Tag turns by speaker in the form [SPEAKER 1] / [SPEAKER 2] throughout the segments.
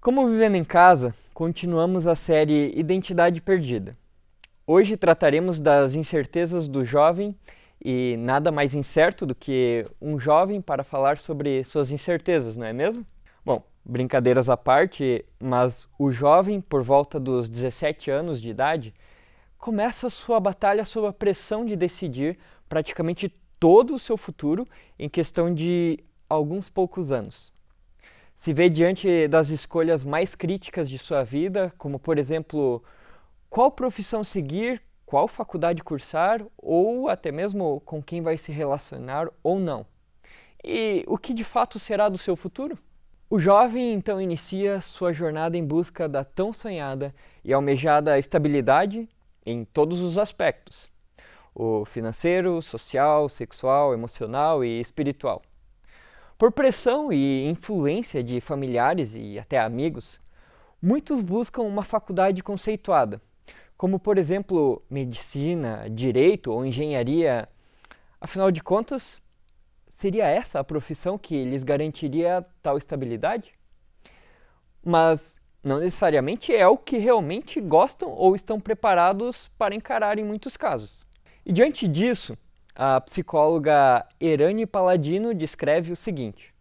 [SPEAKER 1] Como Vivendo em Casa, continuamos a série Identidade Perdida. Hoje trataremos das incertezas do jovem e nada mais incerto do que um jovem para falar sobre suas incertezas, não é mesmo? Bom, brincadeiras à parte, mas o jovem, por volta dos 17 anos de idade, começa sua batalha sob a pressão de decidir praticamente todo o seu futuro em questão de alguns poucos anos. Se vê diante das escolhas mais críticas de sua vida, como por exemplo, qual profissão seguir, qual faculdade cursar ou até mesmo com quem vai se relacionar ou não. E o que de fato será do seu futuro? O jovem então inicia sua jornada em busca da tão sonhada e almejada estabilidade em todos os aspectos: o financeiro, social, sexual, emocional e espiritual. Por pressão e influência de familiares e até amigos, muitos buscam uma faculdade conceituada, como por exemplo medicina, direito ou engenharia. Afinal de contas, seria essa a profissão que lhes garantiria tal estabilidade? Mas não necessariamente é o que realmente gostam ou estão preparados para encarar em muitos casos. E diante disso, a psicóloga Erane Paladino descreve o seguinte: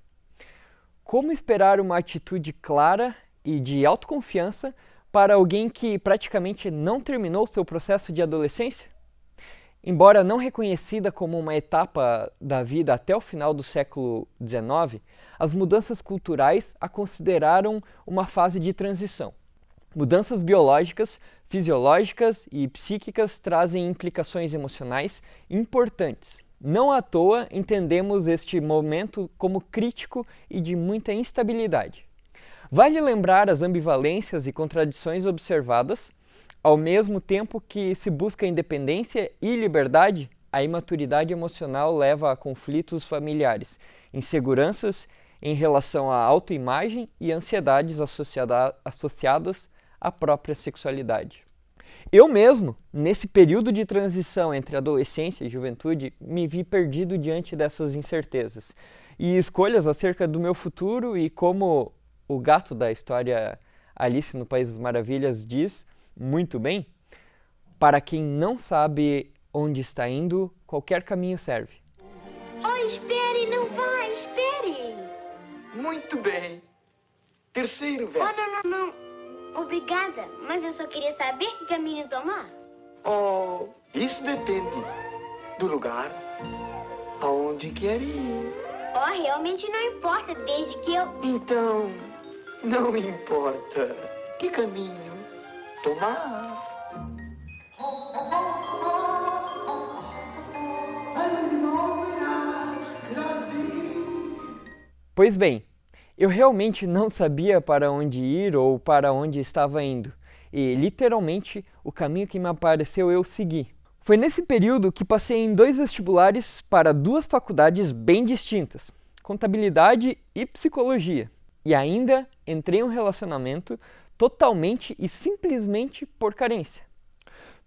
[SPEAKER 1] como esperar uma atitude clara e de autoconfiança para alguém que praticamente não terminou seu processo de adolescência? Embora não reconhecida como uma etapa da vida até o final do século XIX, as mudanças culturais a consideraram uma fase de transição. Mudanças biológicas, fisiológicas e psíquicas trazem implicações emocionais importantes. Não à toa entendemos este momento como crítico e de muita instabilidade. Vale lembrar as ambivalências e contradições observadas. Ao mesmo tempo que se busca independência e liberdade, a imaturidade emocional leva a conflitos familiares, inseguranças em relação à autoimagem e ansiedades associadas à própria sexualidade. Eu mesmo, nesse período de transição entre adolescência e juventude, me vi perdido diante dessas incertezas e escolhas acerca do meu futuro e, como o gato da história Alice no País das Maravilhas diz muito bem, para quem não sabe onde está indo, qualquer caminho serve.
[SPEAKER 2] Oh, espere, não vá, espere.
[SPEAKER 3] Muito bem. Terceiro verso.
[SPEAKER 2] Oh, não. Obrigada, mas eu só queria saber que caminho tomar.
[SPEAKER 3] Oh, isso depende do lugar aonde quer ir.
[SPEAKER 2] Oh, realmente não importa, desde que eu...
[SPEAKER 3] Então, não importa que caminho tomar.
[SPEAKER 1] Pois bem, eu realmente não sabia para onde ir ou para onde estava indo, e literalmente o caminho que me apareceu eu segui. Foi nesse período que passei em 2 vestibulares para 2 faculdades bem distintas, contabilidade e psicologia, e ainda entrei em um relacionamento totalmente e simplesmente por carência.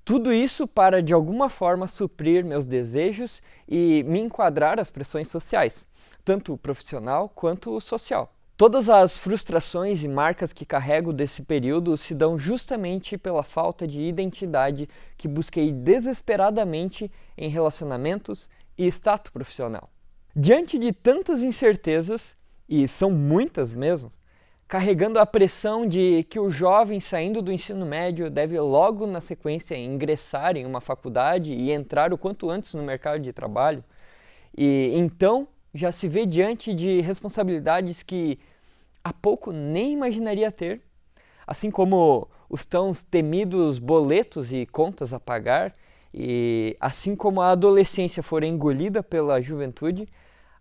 [SPEAKER 1] Tudo isso para de alguma forma suprir meus desejos e me enquadrar às pressões sociais, tanto profissional quanto social. Todas as frustrações e marcas que carrego desse período se dão justamente pela falta de identidade que busquei desesperadamente em relacionamentos e status profissional. Diante de tantas incertezas, e são muitas mesmo, carregando a pressão de que o jovem saindo do ensino médio deve logo na sequência ingressar em uma faculdade e entrar o quanto antes no mercado de trabalho, e então já se vê diante de responsabilidades que há pouco nem imaginaria ter, assim como os tão temidos boletos e contas a pagar, e assim como a adolescência for engolida pela juventude,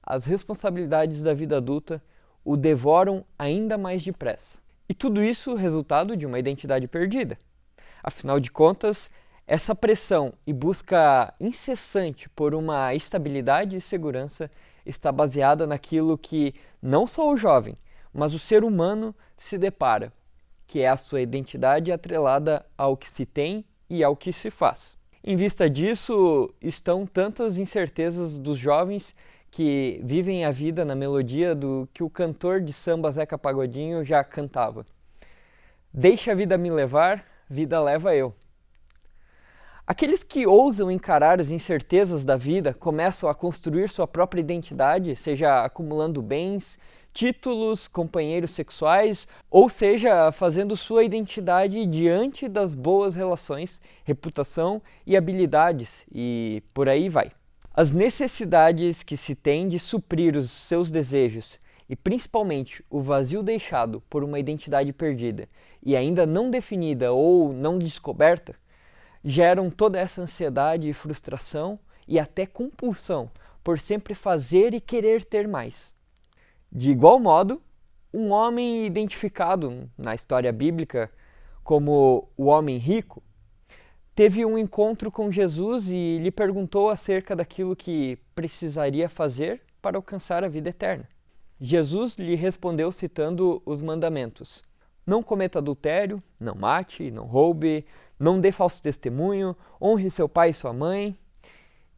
[SPEAKER 1] as responsabilidades da vida adulta o devoram ainda mais depressa. E tudo isso resultado de uma identidade perdida. Afinal de contas, essa pressão e busca incessante por uma estabilidade e segurança está baseada naquilo que não só o jovem, mas o ser humano se depara, que é a sua identidade atrelada ao que se tem e ao que se faz. Em vista disso, estão tantas incertezas dos jovens que vivem a vida na melodia do que o cantor de samba Zeca Pagodinho já cantava. Deixa a vida me levar, vida leva eu. Aqueles que ousam encarar as incertezas da vida começam a construir sua própria identidade, seja acumulando bens, títulos, companheiros sexuais, ou seja, fazendo sua identidade diante das boas relações, reputação e habilidades, e por aí vai. As necessidades que se tem de suprir os seus desejos, e principalmente o vazio deixado por uma identidade perdida e ainda não definida ou não descoberta, geram toda essa ansiedade e frustração e até compulsão por sempre fazer e querer ter mais. De igual modo, um homem identificado na história bíblica como o homem rico teve um encontro com Jesus e lhe perguntou acerca daquilo que precisaria fazer para alcançar a vida eterna. Jesus lhe respondeu citando os mandamentos: não cometa adultério, não mate, não roube, não dê falso testemunho, honre seu pai e sua mãe.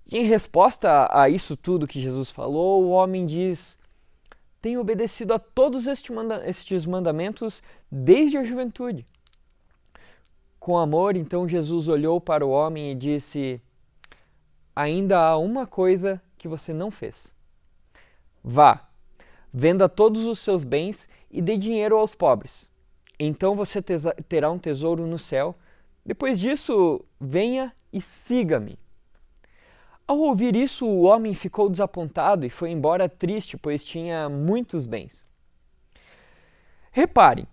[SPEAKER 1] E em resposta a isso tudo que Jesus falou, o homem diz: tenho obedecido a todos estes mandamentos desde a juventude. Com amor, então Jesus olhou para o homem e disse: ainda há uma coisa que você não fez. Vá, venda todos os seus bens e dê dinheiro aos pobres. Então você terá um tesouro no céu. Depois disso, venha e siga-me. Ao ouvir isso, o homem ficou desapontado e foi embora triste, pois tinha muitos bens. Reparem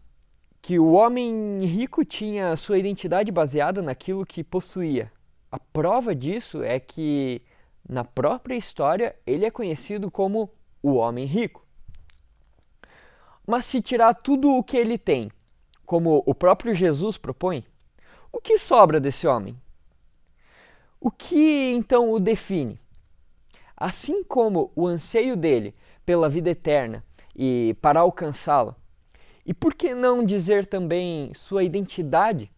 [SPEAKER 1] que o homem rico tinha sua identidade baseada naquilo que possuía. A prova disso é que, na própria história, ele é conhecido como o homem rico. Mas se tirar tudo o que ele tem, como o próprio Jesus propõe, o que sobra desse homem? O que então o define? Assim como o anseio dele pela vida eterna e para alcançá-la, e por que não dizer também sua identidade,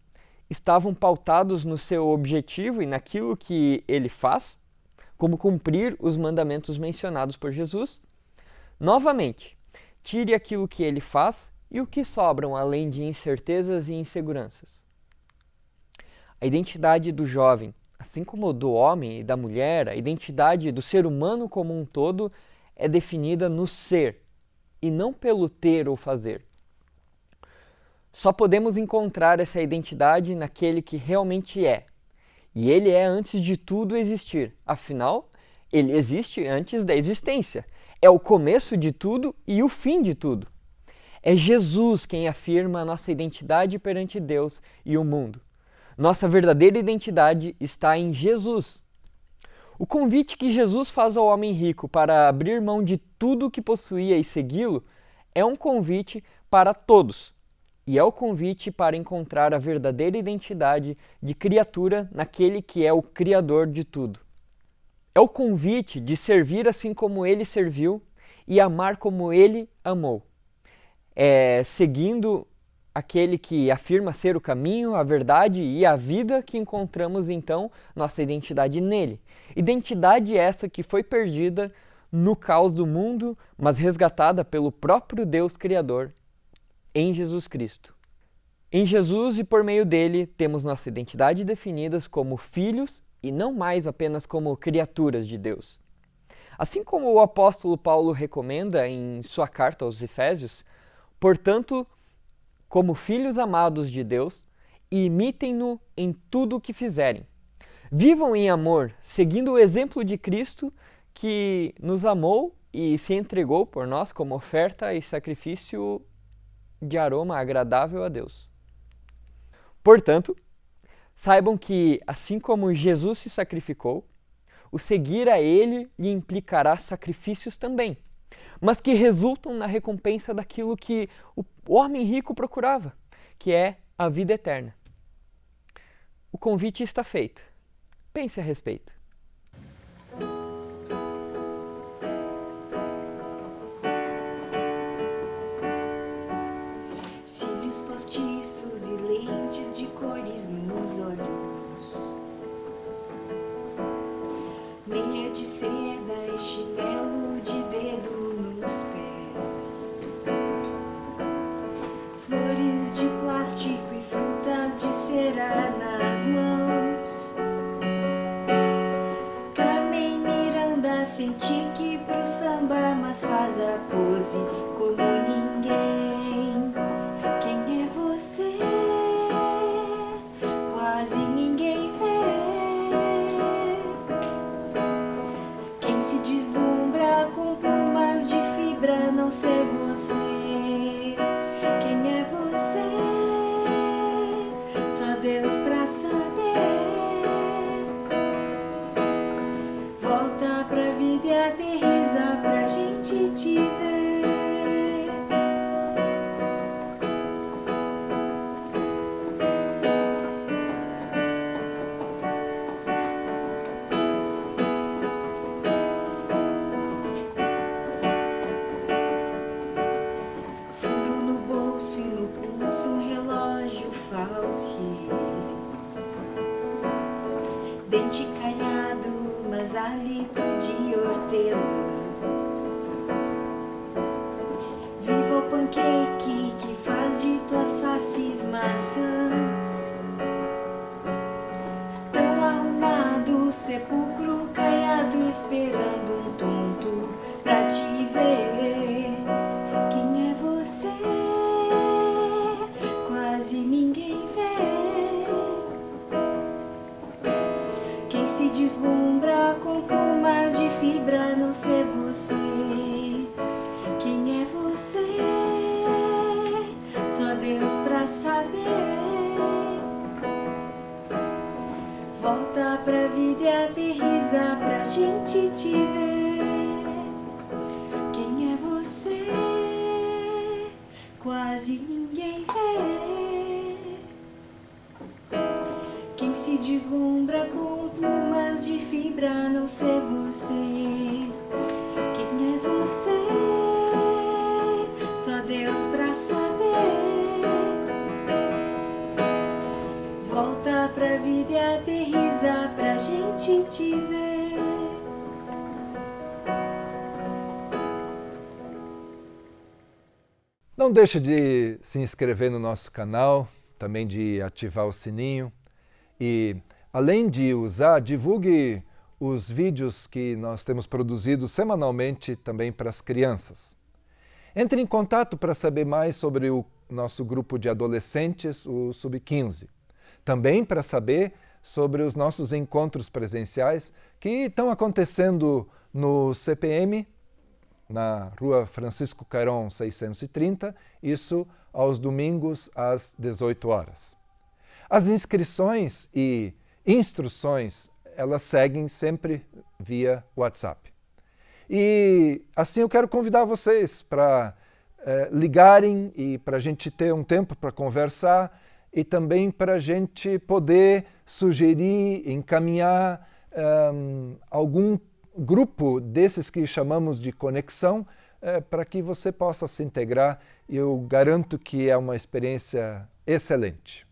[SPEAKER 1] estavam pautados no seu objetivo e naquilo que ele faz, como cumprir os mandamentos mencionados por Jesus, novamente, tire aquilo que ele faz e o que sobram além de incertezas e inseguranças. A identidade do jovem, assim como do homem e da mulher, a identidade do ser humano como um todo é definida no ser e não pelo ter ou fazer. Só podemos encontrar essa identidade naquele que realmente é. E ele é antes de tudo existir. Afinal, ele existe antes da existência. É o começo de tudo e o fim de tudo. É Jesus quem afirma a nossa identidade perante Deus e o mundo. Nossa verdadeira identidade está em Jesus. O convite que Jesus faz ao homem rico para abrir mão de tudo o que possuía e segui-lo é um convite para todos. E é o convite para encontrar a verdadeira identidade de criatura naquele que é o Criador de tudo. É o convite de servir assim como ele serviu e amar como ele amou. Seguindo aquele que afirma ser o caminho, a verdade e a vida, que encontramos então nossa identidade nele. Identidade essa que foi perdida no caos do mundo, mas resgatada pelo próprio Deus Criador em Jesus Cristo. Em Jesus e por meio dele temos nossa identidade definidas como filhos e não mais apenas como criaturas de Deus. Assim como o apóstolo Paulo recomenda em sua carta aos Efésios, portanto, como filhos amados de Deus, imitem-no em tudo o que fizerem. Vivam em amor, seguindo o exemplo de Cristo, que nos amou e se entregou por nós como oferta e sacrifício de aroma agradável a Deus. Portanto, saibam que, assim como Jesus se sacrificou, o seguir a ele lhe implicará sacrifícios também, mas que resultam na recompensa daquilo que o homem rico procurava, que é a vida eterna. O convite está feito. Pense a respeito.
[SPEAKER 4] Cílios postiços e lentes de cores nos olhos, meia de seda e chinelo de dedo nos pés, flores de plástico pulseira nas mãos. Carmen Miranda senti que pro samba, mas faz a pose como ninguém. Quem é você? Quase ninguém vê. Quem se deslumbra com plumas de fibra, não ser você. Quem é você? Só Deus pra saber. Volta pra vida e aterriza pra gente te ver. Furo no bolso e no pulso um relógio falso. Dente calhado, mas hálito de hortelã. Viva o pancake que faz de tuas faces maçãs. Tão arrumado, sepulcro caiado, esperando um tonto pra te ver. Quem é você? Quase ninguém vê. Quem se deslumbra com plumas de fibra, não ser você. Quem é você? Só Deus pra saber. Volta pra vida e aterriza pra gente te ver. Quem é você? Quase ninguém vê. Quem se deslumbra com plumas de fibra, não ser você. Quem é você? Só Deus pra saber. Volta pra vida e aterriza pra gente te ver.
[SPEAKER 5] Não deixe de se inscrever no nosso canal, também de ativar o sininho. E, além de usar, divulgue os vídeos que nós temos produzido semanalmente também para as crianças. Entre em contato para saber mais sobre o nosso grupo de adolescentes, o Sub-15. Também para saber sobre os nossos encontros presenciais que estão acontecendo no CPM, na Rua Francisco Cairon 630, isso aos domingos às 18 horas. As inscrições e instruções, elas seguem sempre via WhatsApp. E assim eu quero convidar vocês para ligarem e para a gente ter um tempo para conversar e também para a gente poder sugerir, encaminhar algum grupo desses que chamamos de conexão para que você possa se integrar. Eu garanto que é uma experiência excelente.